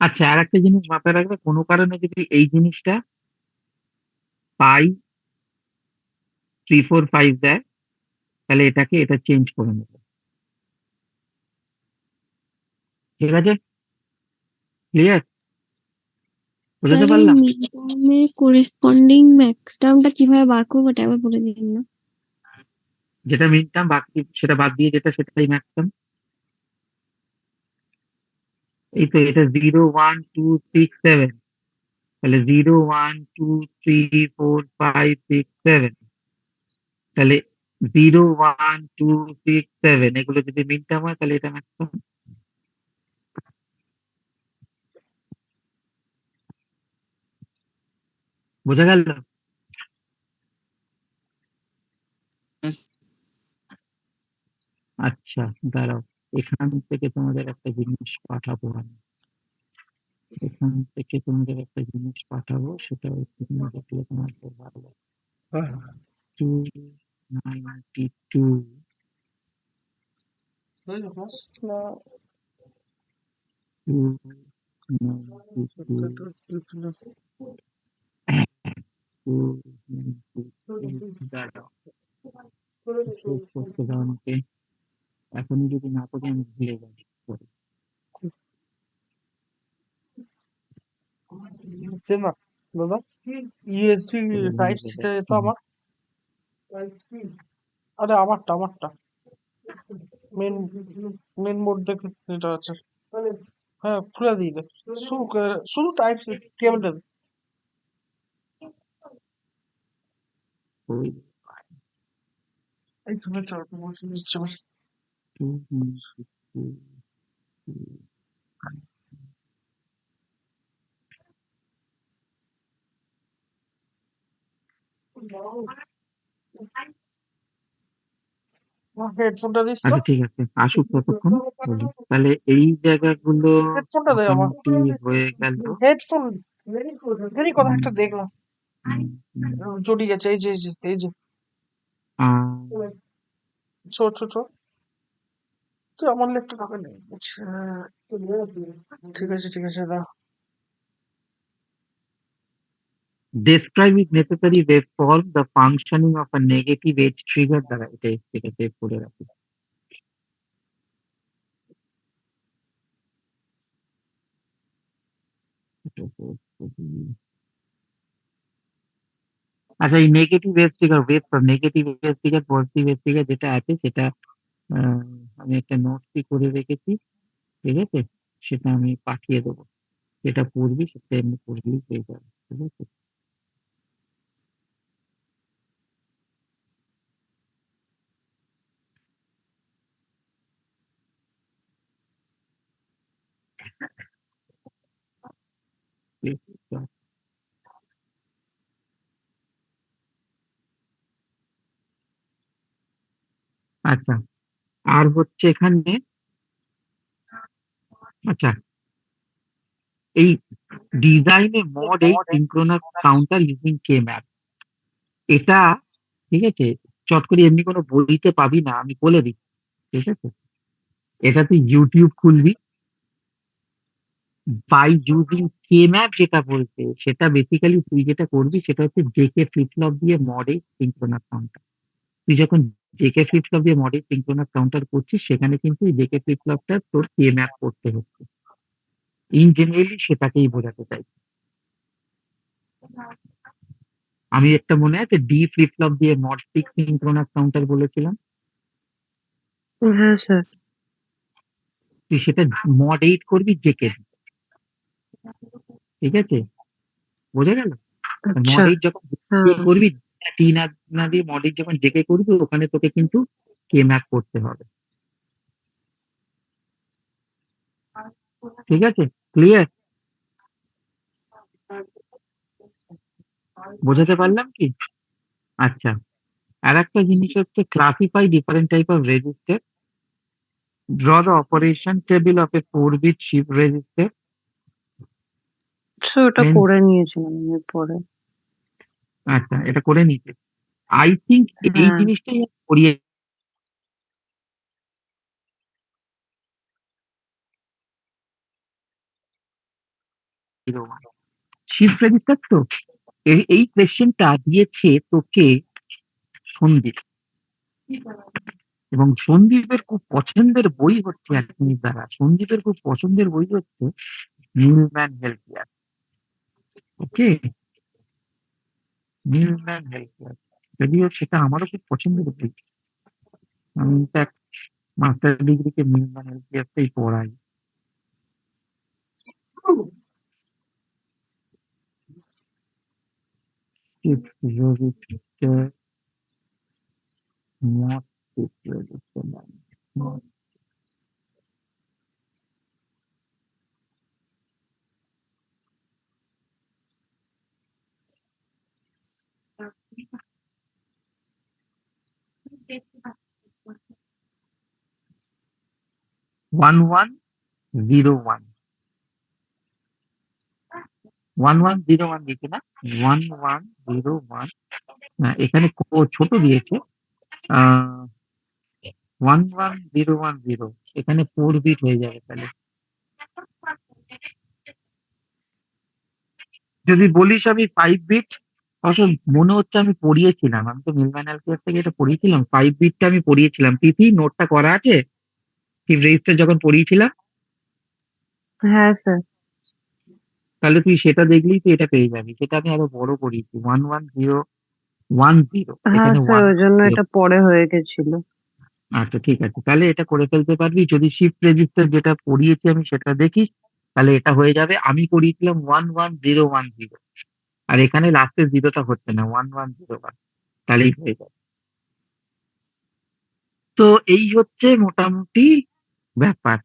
আচ্ছা আর একটা জিনিস মাথায় রাখবে কোনো কারণে যদি এই জিনিসটা পাই 3 4 5 দেয় তাহলে এটাকে এটা চেঞ্জ করে নেবে ঠিক আছে ক্লিয়ার বোঝাতে তাহলে এই পারলাম মিডটার্মের করেসপন্ডিং ম্যাক্স টার্মটা কিভাবে বার করবো এটা আবার বলে দিন না। যেটা মিড টার্ম বাকি সেটা বাদ দিয়ে যেটা সেটাই ম্যাক্সিমাম এই তো এটা 0 1 2 6 7 তাহলে 0 1 2 3 4 5 6 7 তাহলে 0 1 2 6 7 এগুলো যদি মিড টার্ম হয় তাহলে এটা ম্যাক্সিমাম বোঝা গেল আচ্ছা দাঁড়াও এখান থেকে তোমাদের একটা জিনিস পাঠাবো আমি এখান থেকে তোমাদের একটা জিনিস পাঠাবো সেটা হচ্ছে তুমি দেখলে তোমার খুব ভালো লাগবে হ্যাঁ 292 292 দাঁড়াও, শেষ করতে দাও আমাকে। এখনই যদি না করি আমি ভুলে যাবো পরে। হচ্ছে না দাদা, ইউএসবি টাইপ সি টা তো আমার, আরে আমারটা মেন মেন বোর্ড দেখে এটা আছে। হ্যাঁ খুলে দিই দে, শুধু টাইপ সি কেবলটা দে। ওই এইখানে চার বলছি নিশ্চয়। two, two, হেডফোনটা দিস তো, আচ্ছা ঠিক আছে, আসুক ততক্ষণ বলি। তাহলে এই জায়গাগুলো হেডফোনটা দে আমার, মোটামুটি হয়ে গেল। হেডফোন দেরি কথা একটা হুম, দেখলাম হুম, হুম। জড়িয়ে গেছে, এই যে আহ, ছোট ছোট, তুই আমার লেপটা কাপে নেই। ঠিক আছে দা। describe if necessary waveform the functioning of a negative edge trigger দ্বারা এটা সেভ করে রাখি। আচ্ছা, এই negative wave trigger, negative wave trigger, positive wave trigger যেটা আছে সেটা আহ, আমি একটা নোটস করে রেখেছি, ঠিক আছে? সেটা আমি পাঠিয়ে দেবো, যেটা পড়বি সেটা এমনি পড়লেই পেয়ে যাবে, ঠিক আছে? ঠিক আছে। আচ্ছা, আর হচ্ছে এখানে, আচ্ছা, এই ডিজাইনে মড এই synchronous counter using K map, এটা ঠিক আছে, চট করে এমনি কোনো বইতে পাবি না, আমি বলে দিই, ঠিক আছে? এটা তুই ইউটিউব খুলবি, বাই ইউজিং কে ম্যাপ যেটা বলছে সেটা বেসিক্যালি তুই যেটা করবি সেটা হচ্ছে জেকে ফ্লিপ ফ্লপ দিয়ে মডে সিঙ্ক্রোনাস কাউন্টার। তুই যখন জেকে ফ্লিপ ফ্লপ দিয়ে মডে সিঙ্ক্রোনাস কাউন্টার করছিস সেখানে কিন্তু জেকে ফ্লিপ ফ্লপটা তোর কে ম্যাপ করতে হচ্ছে, ইন জেনারেলি সেটাকেই বোঝাতে চাই। আমি একটা মনে আছে ডি ফ্লিপ ফ্লপ দিয়ে মড সিক্স সিঙ্ক্রোনাস কাউন্টার বলেছিলাম, হ্যাঁ স্যার। তুই সেটা মড এইট করবি জেকে, ঠিক আছে? বোঝা গেল? আচ্ছা। মড এইট যখন হ্যাঁ। করবি, টি না না দিয়ে মড এইট যখন জেকে করবি ওখানে তোকে কিন্তু কে ম্যাপ করতে হবে, ঠিক আছে? ক্লিয়ার? বোঝাতে পারলাম কি? আচ্ছা, আর একটা জিনিস হচ্ছে classify different type of register, draw the operation table of a 4-bit shift register, sir ওটা then করে নিয়েছিলাম আমি পরে। আচ্ছা এটা করে নিতে, আই থিঙ্ক এই হ্যাঁ। জিনিসটাই আমি করিয়ে শিফট রেজিস্টার। তো এই কোয়েশ্চেনটা দিয়েছে তোকে সন্দীপ, এবং সন্দীপের খুব পছন্দের বই হচ্ছে অ্যালকেমিস্ট দ্বারা, সন্দীপের খুব পছন্দের বই হচ্ছে মিলম্যান হেলথকেয়ার। ওকে, মিলম্যান হেলথকেয়ার, যদিও সেটা আমারও খুব পছন্দের বই, আমি ইনফ্যাক্ট মাস্টার ডিগ্রিকে মিলম্যান হেলথকেয়ারটাই পড়াই। Shift register, not shift register line. Not 1101, 1101 দিকে না, 1101, না এখানে ছোট দিয়েছে, 11010, এখানে 4 বিট হয়ে যাবে তাহলে। যদি বলিস আমি 5 বিট, আসলে মনে হচ্ছে আমি পড়িয়েছিলাম, আমি তো মিলম্যান অ্যালকেস থেকে এটা পড়িয়েছিলাম, 5 বিটটা আমি পড়িয়েছিলাম। তিথি নোটটা করা আছে, চিফ রেজিস্টার যখন পড়িয়েছিলাম, হ্যাঁ স্যার। তাহলে তুই সেটা দেখলেই তুই এটা পেয়ে যাবি। সেটা আমি আরো বড় করিয়েছি, 11010, হ্যাঁ এখানে স্যার, ওয়ান ওই জন্য জিরো। এটা পরে হয়ে গেছিল। আচ্ছা ঠিক আছে, তাহলে এটা করে ফেলতে পারবি যদি শিফট রেজিস্টার যেটা পড়িয়েছি আমি সেটা দেখিস, তাহলে এটা হয়ে যাবে। আমি পড়িয়েছিলাম 11010, আর এখানে লাস্টের জিরোটা হচ্ছে না, 1101, তাহলেই হয়ে যাবে। তো এই হচ্ছে মোটামুটি ব্যাপার,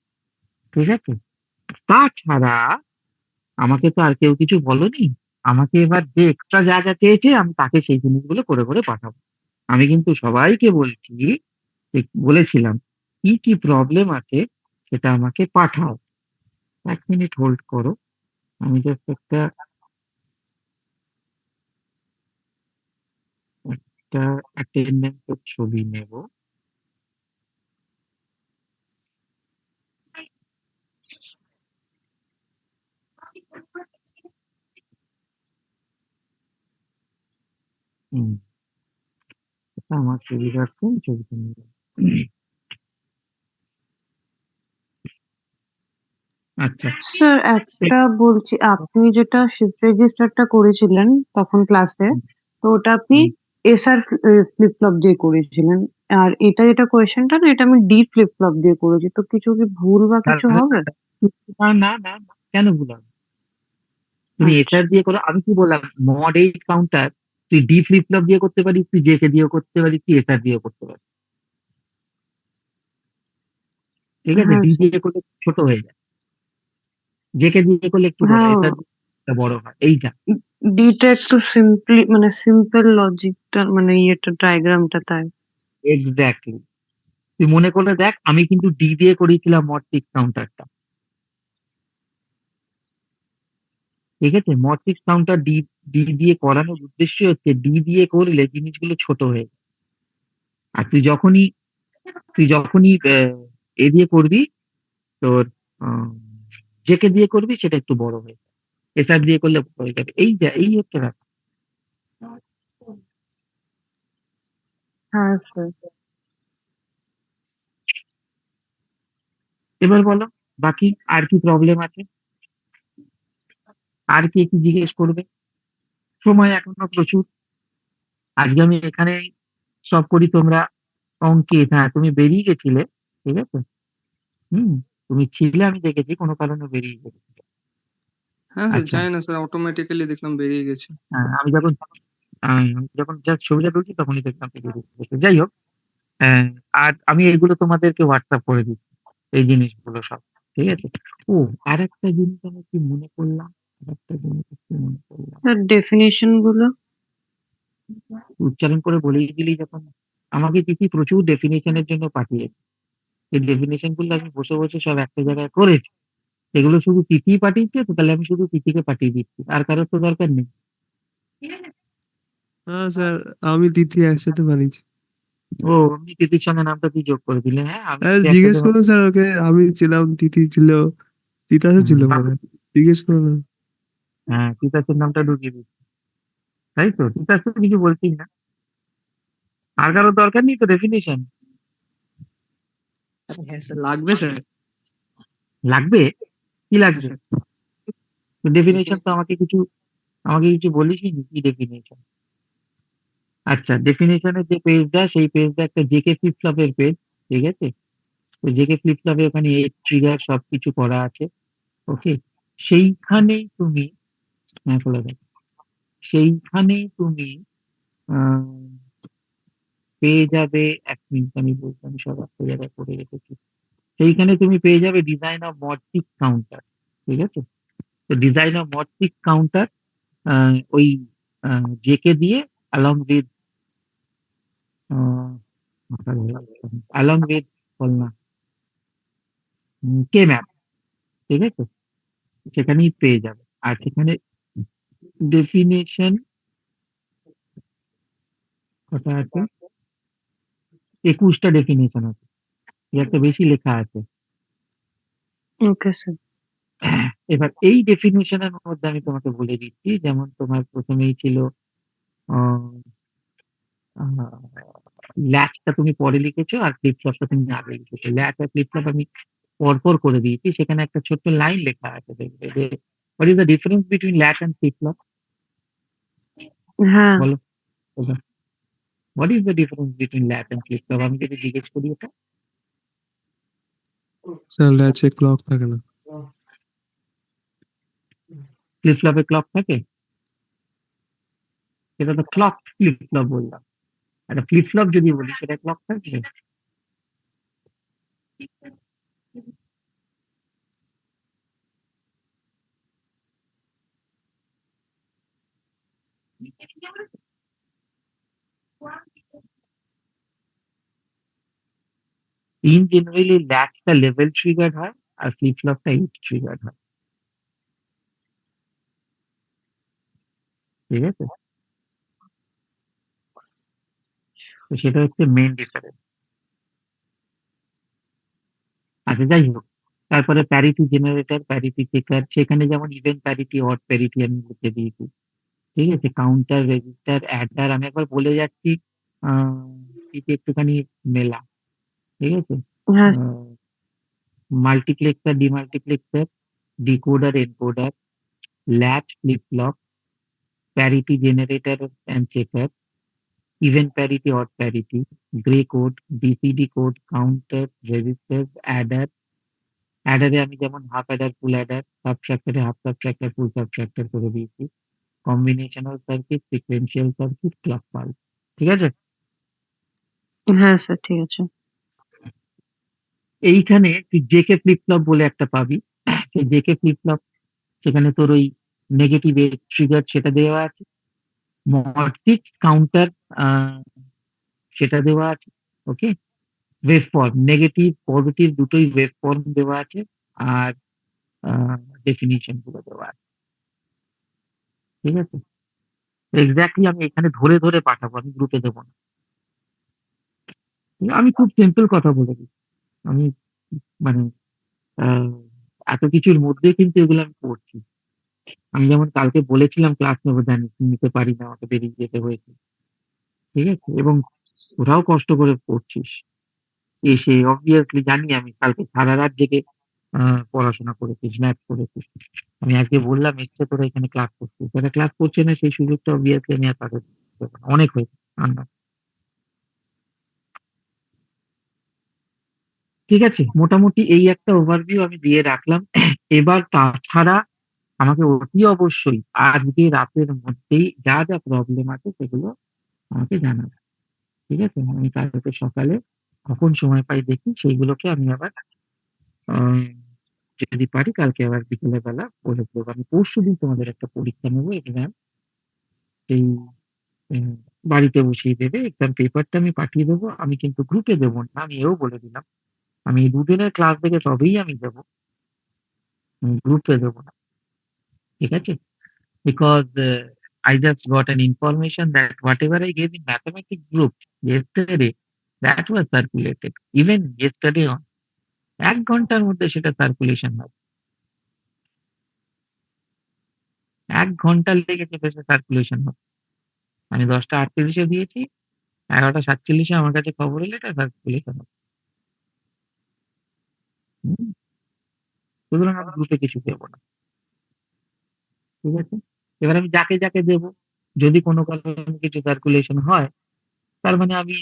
ঠিক আছে। তাছাড়া আমাকে তো আর কেউ কিছু বলেনি। আমাকে এবার যে এক্সট্রা যা যা চেয়েছে আমি তাকে সেই জিনিসগুলো করে করে পাঠাবো। আমি কিন্তু সবাইকে বলছি, বলেছিলাম কি কি প্রবলেম আছে সেটা আমাকে পাঠাও। 1 মিনিট হোল্ড করো, আমি জাস্ট একটা অ্যাটেন্ডেন্সের ছবি নেব। হুম, এটা আমার সুবিধার্থে আমি ছবিটা নেব। আচ্ছা, স্যার একটা বলছি, আপনি যেটা শিফট রেজিস্টারটা করেছিলেন তখন ক্লাসে, হুম, তো ওটা আপনি হুম। এসআর ফ্লিপ ফ্লপ দিয়ে করেছিলেন। আর এটা যেটা কোয়েশ্চেনটা না, এটা আমি ডি ফ্লিপ ফ্লপ দিয়ে করেছি, তো কিছু কি ভুল বা কিছু তাহলে হবে? না না না না, কেন ভুল হবে? তুমি আচ্ছা। এসআর দিয়ে করো, আমি কি বললাম mod 8 কাউন্টার তুই ডি ফ্লিপ ফ্লপ দিয়ে করতে পারিস, তুই জেকে দিয়েও করতে পারিস, তুই এসআর দিয়েও করতে পারিস। ঠিক আছে, হ্যাঁ ডি স্যার। দিয়ে করলে ছোট হয়ে যায়, জেকে দিয়ে করলে একটু বড়, হ্যাঁ, এসআর দিয়ে বড় হয় এইটা। ডিটা একটু সিম্পলি মানে সিম্পল লজিকটা মানে ইয়েটা ডায়াগ্রামটা তাই। এক্স্যাক্টলি, তুই মনে করে দেখ, আমি কিন্তু ডি দিয়ে করিয়েছিলাম mod 6 কাউন্টারটা। ঠিক আছে, mod 6 কাউন্টার ডি ডি দিয়ে করানোর উদ্দেশ্য হচ্ছে ডি দিয়ে করলে জিনিসগুলো ছোট হয়ে যায়। আর তুই যখনই এ দিয়ে করবি, তোর জেকে দিয়ে করবি সেটা একটু বড় হয়ে যায়, এসআর দিয়ে করলে বড় হয়ে যাবে। এই হচ্ছে ব্যাপার। হ্যাঁ স্যার। এবার বলো, বাকি আর কি প্রবলেম আছে, আর কি কি জিজ্ঞেস করবে? সময় এখনো প্রচুর। আজকে আমি এখানে সব করি, তোমরা অঙ্কিত, হ্যাঁ তুমি বেরিয়ে গেছিলে, ঠিক আছে। হুম, তুমি ছিলে আমি দেখেছি, কোনো কারণে বেরিয়ে গেছিলে। হ্যাঁ স্যার, আচ্ছা, জানি না স্যার, অটোমেটিক্যালি দেখলাম বেরিয়ে গেছে। হ্যাঁ, আমি যখন জাস্ট ছবিটা তুলছি তখনই দেখলাম বেরিয়ে গেছে। যাই হোক, আহ, আর আমি এগুলো তোমাদেরকে হোয়াটসঅ্যাপ করে দিচ্ছি, এই জিনিসগুলো সব, ঠিক আছে। ও, আর একটা জিনিস আমি কি মনে করলাম, আর একটা জিনিস কি মনে করলাম, স্যার ডেফিনেশন গুলো। উচ্চারণ করে বলেই দিলি যখন, আমাকে কিছু প্রচুর ডেফিনেশনের জন্য পাঠিয়েছে। এই ডেফিনেশন গুলো আমি বসে বসে সব একটা জায়গায় করেছি, এগুলো শুধু তিথি পাঠিয়েছে, তো তাহলে আমি শুধু তিথিকে পাঠিয়ে দিচ্ছি, আর কারোর তো দরকার নেই। হ্যাঁ স্যার, আমি তিথি একসাথে বানিয়েছি। ও, অমনি তিথির সঙ্গে নামটা তুই যোগ করে দিলে, হ্যাঁ আমি হ্যাঁ, তিথি জিজ্ঞেস একসাথে করুন স্যার ওকে, আমি ছিলাম, তিথি ছিল, তিতাসও ছিল মনে বাবু, হয়। জিজ্ঞেস করুন। হ্যাঁ তিতাসের নামটা ঢুকিয়ে দিচ্ছি, তাই তো, তিতাস তো কিছু বলছিস না, আর কারোর দরকার নেই তো ডেফিনেশন। হ্যাঁ স্যার, লাগবে স্যার। লাগবে? কি হ্যাঁ লাগবে? স্যার। ডেফিনেশন তো আমাকে কিছু বলিস নি, কি ডেফিনেশন? আচ্ছা, ডেফিনেশনের যে পেজটা, সেই পেজটা একটা জেকে ফ্লিপ ফ্লপের পেজ, ঠিক আছে। তো জেকে ফ্লিপ ফ্লপে ওখানে এজ ট্রিগার সবকিছু করা আছে, ওকে। সেইখানেই তুমি, হ্যাঁ খোলা দেখ, সেইখানেই তুমি আহ, পেয়ে যাবে। 1 মিনিট, আমি বলছি, আমি সব একটা জায়গায় করে রেখেছি। সেইখানে তুমি পেয়ে যাবে ডিজাইন অফ mod 6 কাউন্টার, ঠিক আছে। তো ডিজাইন অফ mod 6 কাউন্টার ওই জেকে দিয়ে along with along with বল না, কে ম্যাপ, ঠিক আছে, সেখানেই পেয়ে যাবে। আর সেখানে ডেফিনেশন কটা আছে, 21টা ডেফিনেশন আছে, এর একটা বেশি লেখা আছে। Okay sir. এবার এই ডেফিনেশনের মধ্যে আমি তোমাকে বলে দিচ্ছি, যেমন তোমার প্রথমেই ছিল ল্যাচটা তুমি পরে লিখেছো আর ফ্লিপ ফ্লপটা তুমি আগে লিখেছো। ল্যাচ আর ফ্লিপ ফ্লপ আমি পরপর করে দিয়েছি, সেখানে একটা ছোট্ট লাইন লেখা আছে, দেখবে যে what is the difference between latch and flip flop? হ্যাঁ, বলো, what is the difference between latch and flip flop? আমি যদি জিজ্ঞেস করি এটা, স্যার ল্যাচে ক্লক থাকে না। ফ্লিপ ফ্লপে ক্লক থাকে, সেটা তো ক্লক ফ্লিপ ফ্লপ বললাম। একটা ফ্লিপ ফ্লপ যদি বলি সেটা ক্লক থাকবে? ইন জেনারেলি ল্যাচটা লেভেল ট্রিগার্ড হয় আর ফ্লিপ ফ্লপটা এইট ট্রিগার্ড হয়, ঠিক আছে? তো সেটা হচ্ছে মেন ডিফারেন্স। আচ্ছা, যাই হোক, তারপরে প্যারিটি জেনারেটর, প্যারিটি চেকার, সেখানে যেমন ইভেন প্যারিটি, অড প্যারিটি আমি লিখে দিয়েছি, ঠিক আছে? কাউন্টার, রেজিস্টার, অ্যাডার, আমি একবার বলে যাচ্ছি, এটি একটুখানি মেলা, ঠিক আছে? হ্যাঁ, multiplexer, demultiplexer, decoder, encoder, latch, flip flop, parity generator and checker, even parity, odd parity, gray code, BCD code, counter, register, adder. অ্যাডারে আমি যেমন হাফ অ্যাডার, ফুল অ্যাডার, সাবট্রাক্টরে হাফ সাবট্রাক্টর, ফুল সাবট্রাক্টর করে দিয়েছি, combinational circuit, sequential circuit, clock pulse, ঠিক আছে? হ্যাঁ sir, ঠিক আছে। এইখানে তুই জেকে ফ্লিপ ফ্লপ বলে একটা পাবি, সেই জেকে ফ্লিপ ফ্লপ, সেখানে তোর ওই নেগেটিভ ট্রিগার সেটা দেওয়া আছে, মডফিক্স কাউন্টার সেটা দেওয়া আছে, ওকে? ওয়েভ ফর্ম, নেগেটিভ পজিটিভ দুটোই ওয়েভ ফর্ম দেওয়া আছে, আর ডেফিনিশন গুলো দেওয়া আছে, ঠিক আছে? এক্স্যাক্টলি আমি এখানে ধরে ধরে পাঠাবো, আমি গ্রুপে দেবো না। আমি খুব সিম্পল কথা বলে দিই, আমি মানে আহ, এত কিছুর মধ্যে কিন্তু এগুলো আমি করছি। আমি যেমন কালকে বলেছিলাম ক্লাস নেবো, জানি নিতে পারি না, আমাকে বেরিয়ে যেতে হয়েছে, ঠিক আছে? এবং ওরাও কষ্ট করে পড়ছিস, এসে অবভিয়াসলি জানি আমি কালকে সারা রাত জেগে পড়াশোনা করেছিস, ম্যাথ করেছিস। আমি আজকে বললাম এসছে তোরা এখানে ক্লাস করছিস, যারা ক্লাস করছে না সেই সুযোগটা অবভিয়াসলি আমি আর তাদের দেবো না। অনেক হয়েছে রান্না, ঠিক আছে? মোটামুটি এই একটা ওভারভিউ আমি দিয়ে রাখলাম। এবার তাছাড়া আমাকে অতি অবশ্যই আজকে রাতের মধ্যেই যা যা প্রবলেম আছে সেগুলো আমাকে জানাবে, ঠিক আছে? আমি কালকে সকালে কখন সময় পাই দেখি, সেইগুলোকে আমি আবার আহ, যদি পারি কালকে আবার বিকেলের বেলা বলে দেবো। আমি পরশুদিন তোমাদের একটা পরীক্ষা নেবো, এক্সাম, সেই উম, বাড়িতে বসিয়ে দেবে। এক্সাম পেপারটা আমি পাঠিয়ে দেবো, আমি কিন্তু গ্রুপে দেবো না, আমি এও বলে দিলাম। আমি এই দুদিনের ক্লাস দেখে তবেই আমি দেবো, গ্রুপে দেবো না, ঠিক আছে? Because I just got an information that whatever I gave in mathematics group yesterday, that was circulated. Even yesterday on, 1 ঘন্টার মধ্যে সেটা সার্কুলেশন হয়। 1 ঘন্টা লেগেছে সেটা সার্কুলেশন হয়। আমি 10টা 38-এ দিয়েছি, 11টা 47-এ আমার কাছে খবর এলে এটা সার্কুলেশন হবে। হুম, সুতরাং আমি গ্রুপে কিছু দেবো না, ঠিক আছে? এবার আমি যাকে যাকে দেবো, যদি কোনো কারণে কিছু সার্কুলেশন হয়, তার মানে আমি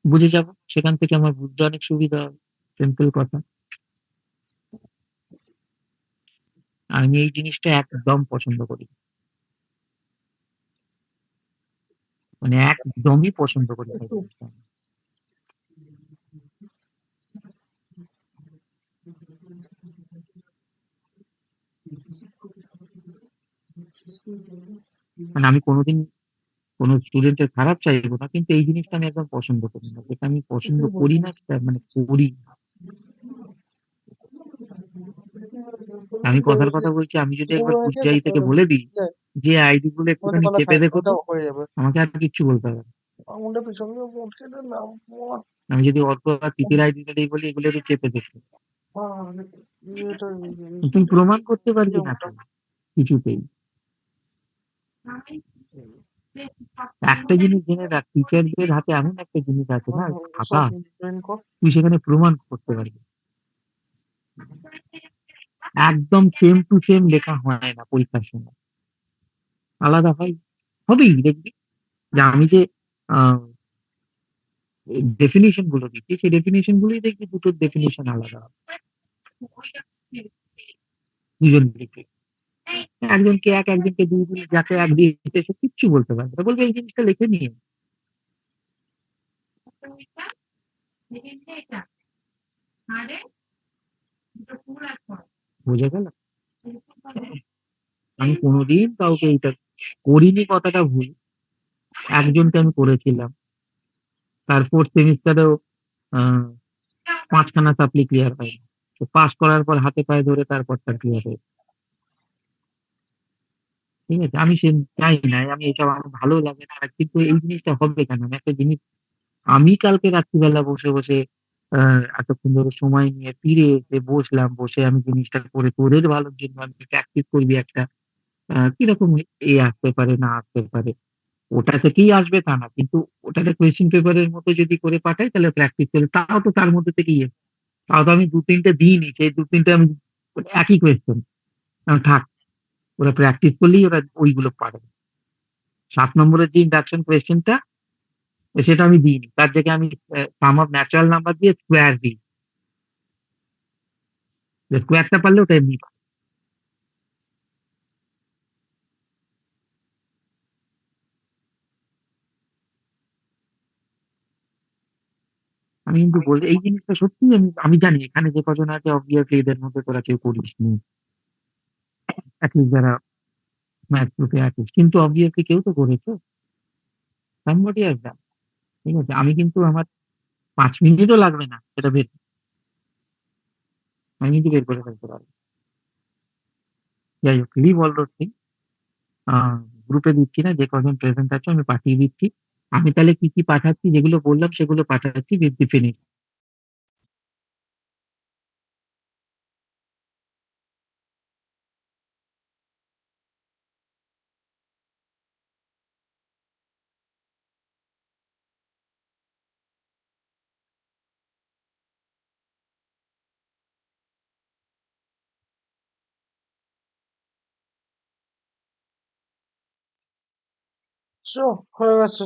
বুঝে যাব, সেখান থেকে আমার বুঝতে অনেক সুবিধা হবে। সিম্পল কথা। আমি এই জিনিসটা একদম পছন্দ করি না। মানে একদমই পছন্দ করি না এই জিনিসটা আমি। মানে আমি কোনোদিন কোনো স্টুডেন্টের খারাপ চাইবো না, কিন্তু এই জিনিসটা আমি একদম পছন্দ করি না। যেটা আমি পছন্দ করি না সেটা মানে করি না। আমি কথার কথা বলছি, আমি যদি একবার পূজারি থেকে বলে দিই যে আইডি গুলো একটুখানি চেপে দেখো তো, হয়ে যাবে আমাকে আর কিচ্ছু বলতে হবে না। আঙুলটা পিছন দিয়ে মুটকে দিলাম আমি যদি অর্ক আর তিতির আইডিটা দিয়ে বলি এগুলো একটু চেপে দেখো, তুই প্রমাণ করতে পারবি না তো কিছুতেই। একটা জিনিস জেনে রাখ, টিচারদের হাতে এমন একটা জিনিস আছে না, খাতা, সব প্রিন্ট কর। তুই সেখানে প্রমাণ করতে পারবি। একদম সেম টু সেম লেখা হয় না পরীক্ষার সময়, আলাদা হয়, হবেই দেখবি। যে আমি যে ডেফিনিশন গুলো দিচ্ছি, সেই ডেফিনিশন গুলোই দেখবি দুটোর ডেফিনিশন আলাদা হবে দুজন দিকে। একজনকে এক, একজনকে দুই দিন, যাকে এক দিতে সে কিচ্ছু বলতে পারবে না, বলবে এই জিনিসটা লিখে নিয়ে। বোঝা গেল? আমি কোনোদিন কাউকে এটা করিনি কথাটা ভুল, একজনকে আমি করেছিলাম, তার ফোর্থ সেমিস্টারেও 5খানা সাপ্লি ক্লিয়ার হয়নি, তো পাস করার পর হাতে পায়ে ধরে তারপর তার ক্লিয়ার হয়েছে। ঠিক আছে, আমি সে চাই না, আমি এসব আমার ভালো লাগে না, কিন্তু এই জিনিসটা হবে কেন? আমি একটা জিনিস, আমি কালকে রাত্রিবেলা বসে বসে এতক্ষণ ধরে সময় নিয়ে ফিরে এসে বসলাম, বসে আমি জিনিসটা করে তোদের ভালোর জন্য আমি প্র্যাকটিস করবি একটা, কিরকম এ আসতে পারে না আসতে পারে, ওটা থেকেই আসবে তা না, কিন্তু ওটাকে কোয়েশ্চেন পেপারের মতো যদি করে পাঠাই তাহলে প্র্যাকটিস করে, তাও তো তার মধ্যে থেকেই এসে, তাও তো আমি দু তিনটে দিইনি, সেই দু তিনটে আমি একই কোয়েশ্চেন, থাক, ওরা প্র্যাকটিস করলেই ওরা ওইগুলো পারবে। 7 নম্বরের যে ইন্ডাকশন কোয়েশ্চেনটা, সেটা আমি দিইনি, তার জায়গায় আমি সাম অফ ন্যাচারাল নাম্বার দিয়ে স্কোয়ার দিই, স্কোয়ারটা পারলে ওটা এমনি পারে। আমি কিন্তু বলছি এই জিনিসটা সত্যি, আমি আমি জানি এখানে যে কজন আছে অবভিয়াসলি এদের মধ্যে তোরা কেউ করিস নি, অ্যাটলিস্ট যারা ম্যাথ গ্রুপে আছিস, কিন্তু অবভিয়াসলি কেউ তো করেছে, সামবডি হ্যাজ ডান। ঠিক আছে, আমি কিন্তু আমার 5 মিনিটও লাগবে না সেটা বের, আমি কিন্তু বের করে ফেলতে পারবো। যাই হোক, লিভ অল দোজ থিং, গ্রুপে দিচ্ছি না, যে কজন প্রেজেন্ট আছে আমি পাঠিয়ে দিচ্ছি। আমি তাহলে কি কি পাঠাচ্ছি, যেগুলো বললাম সেগুলো পাঠাচ্ছি উইথ দি ফিনিশ। হয়ে গেছে।